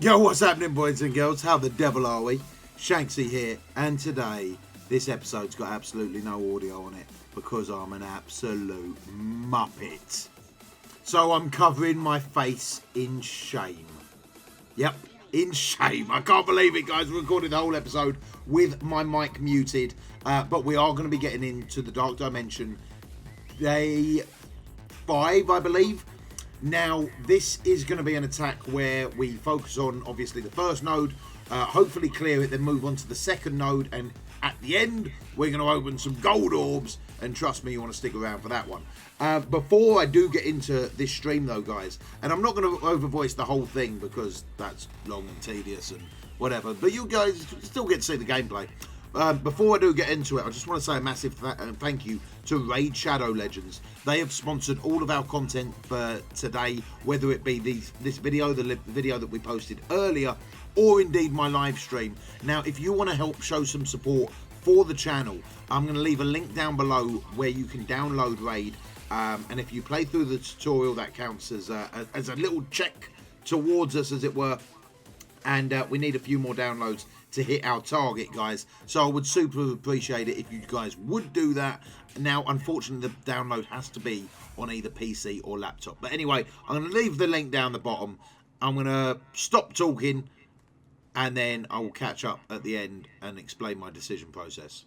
Yo, what's happening, boys and girls? How the devil are we? Shanksy here, and today this episode's got absolutely no audio on it because I'm an absolute muppet. So I'm covering my face in shame. Yep, in shame. I can't believe it, guys. We recorded the whole episode with my mic muted, but we are going to be getting into the Dark Dimension day 5, I believe. Now, this is going to be an attack where we focus on, obviously, the first node, hopefully clear it, then move on to the second node, and at the end, we're going to open some gold orbs, and trust me, you want to stick around for that one. Before I do get into this stream, though, guys, and I'm not going to overvoice the whole thing because that's long and tedious and whatever, but you guys still get to see the gameplay. Before I do get into it, I just want to say a massive thank you to Raid Shadow Legends. They have sponsored all of our content for today, whether it be this video, the video that we posted earlier, or indeed my live stream. Now, if you want to help show some support for the channel, I'm going to leave a link down below where you can download Raid. And if you play through the tutorial, that counts as a little check towards us, as it were. And we need a few more downloads to hit our target, guys. So I would super appreciate it if you guys would do that. Now, unfortunately, the download has to be on either PC or laptop. But anyway, I'm going to leave the link down the bottom. I'm going to stop talking, and then I will catch up at the end and explain my decision process.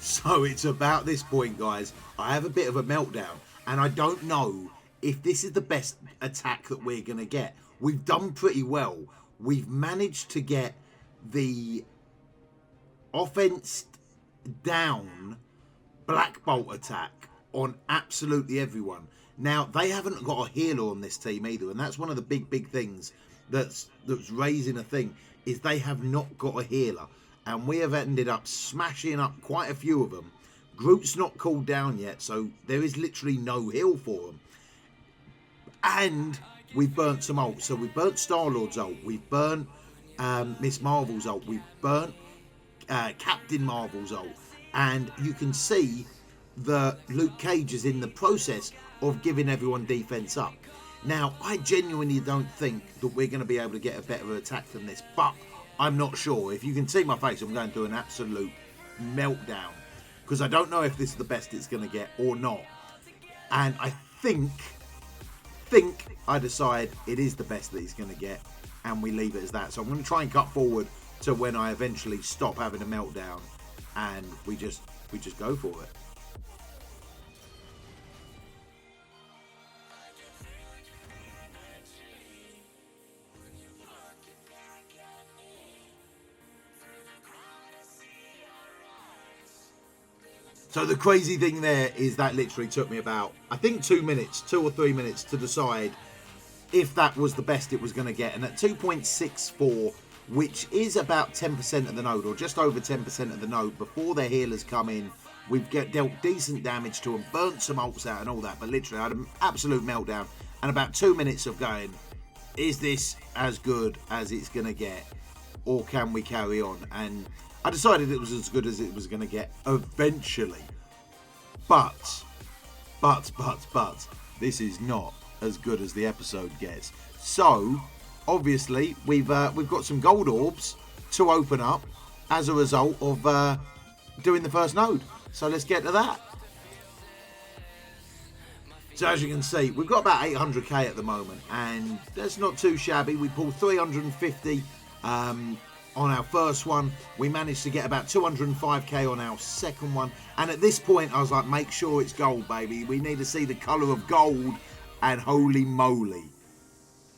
So it's about this point, guys. I have a bit of a meltdown, and I don't know if this is the best attack that we're going to get. we've done pretty well. We've managed to get the offense down Black Bolt attack on absolutely everyone. Now, they haven't got a healer on this team either, and that's one of the big things that's raising a thing, is they have not got a healer. And we have ended up smashing up quite a few of them. Groot's not cooled down yet, so there is literally no heal for them. And we've burnt some ult. So we've burnt Star-Lord's ult. We've burnt Miss Marvel's ult. We've burnt Captain Marvel's ult. And you can see that Luke Cage is in the process of giving everyone defense up. Now, I genuinely don't think that we're going to be able to get a better attack than this, but I'm not sure. If you can see my face, I'm going through an absolute meltdown, because I don't know if this is the best it's going to get or not. And I think I decide it is the best that he's going to get, and we leave it as that. So I'm going to try and cut forward to when I eventually stop having a meltdown, and we just go for it. So the crazy thing there is that literally took me about, I think 2 or 3 minutes to decide if that was the best it was going to get. And at 2.64, which is about 10% of the node, or just over 10% of the node, before their healers come in, we've dealt decent damage to them, burnt some ults out and all that, but literally I had an absolute meltdown. And about 2 minutes of going, is this as good as it's going to get, or can we carry on? And I decided it was as good as it was going to get eventually. But, this is not as good as the episode gets. So, obviously, we've got some gold orbs to open up as a result of doing the first node. So let's get to that. So as you can see, we've got about 800k at the moment, and that's not too shabby. We pulled 350 on our first one. We managed to get about 205k on our second one, and at this point I was like, make sure it's gold, baby. We need to see the colour of gold. And holy moly,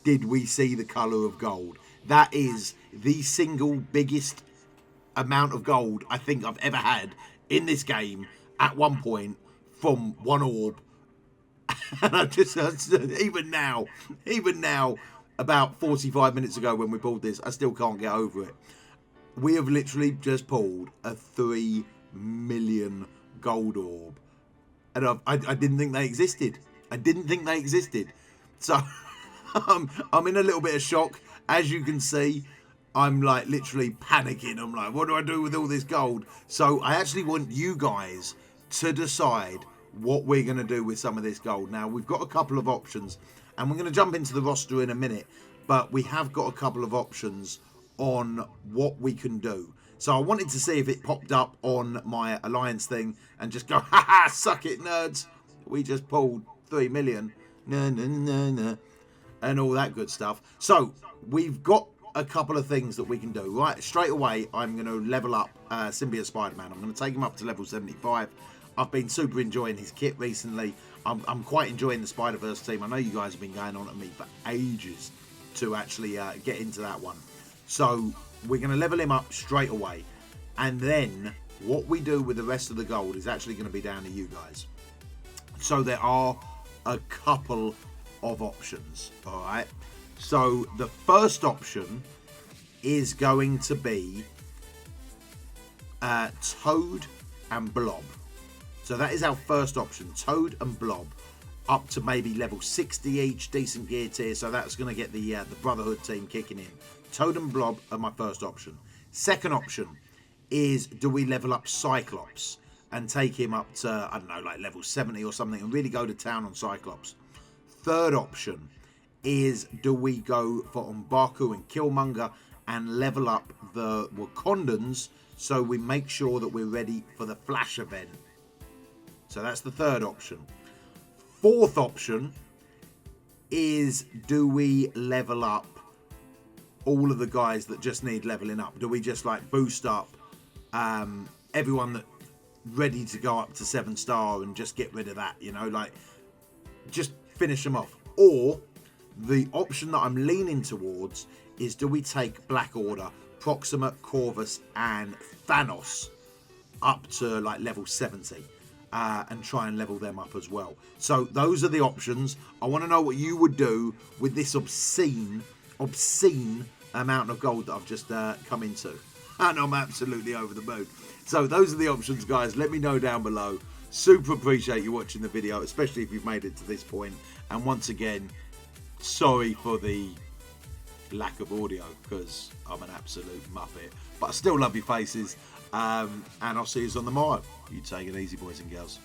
did we see the colour of gold. That is the single biggest amount of gold I think I've ever had in this game at one point from one orb. And I just, even now, about 45 minutes ago when we pulled this, I still can't get over it. We have literally just pulled a 3 million gold orb. And I didn't think they existed. So I'm in a little bit of shock. As you can see, I'm like literally panicking. I'm like, what do I do with all this gold? So I actually want you guys to decide what we're going to do with some of this gold. Now, we've got a couple of options, and we're going to jump into the roster in a minute, but we have got a couple of options on what we can do. So I wanted to see if it popped up on my alliance thing and just go, haha, suck it, nerds. We just pulled 3 million. And all that good stuff. So we've got a couple of things that we can do. Right, straight away, I'm going to level up Symbiote Spider-Man. I'm going to take him up to level 75. I've been super enjoying his kit recently. I'm quite enjoying the Spider-Verse team. I know you guys have been going on at me for ages to actually get into that one. So we're going to level him up straight away. And then what we do with the rest of the gold is actually going to be down to you guys. So there are a couple of options, all right? So the first option is going to be Toad and Blob. So that is our first option, Toad and Blob, up to maybe level 60 each, decent gear tier. So that's going to get the Brotherhood team kicking in. Toad and Blob are my first option. Second option is, do we level up Cyclops and take him up to, I don't know, like level 70 or something, and really go to town on Cyclops. Third option is, do we go for M'Baku and Killmonger and level up the Wakandans so we make sure that we're ready for the Flash event. So that's the third option. Fourth option is, do we level up all of the guys that just need leveling up? Do we just like boost up everyone that ready to go up to 7-star and just get rid of that, you know, like just finish them off? Or The option that I'm leaning towards is, do we take Black Order, Proxima, Corvus, and Thanos up to like level 70 and try and level them up as well? So those are the options. I want to know what you would do with this obscene amount of gold that I've just come into. And I'm absolutely over the moon. So those are the options, guys. Let me know down below. Super appreciate you watching the video, especially if you've made it to this point. And once again, sorry for the lack of audio, because I'm an absolute muppet. But I still love your faces. And I'll see you on the morrow. You take it easy, boys and girls.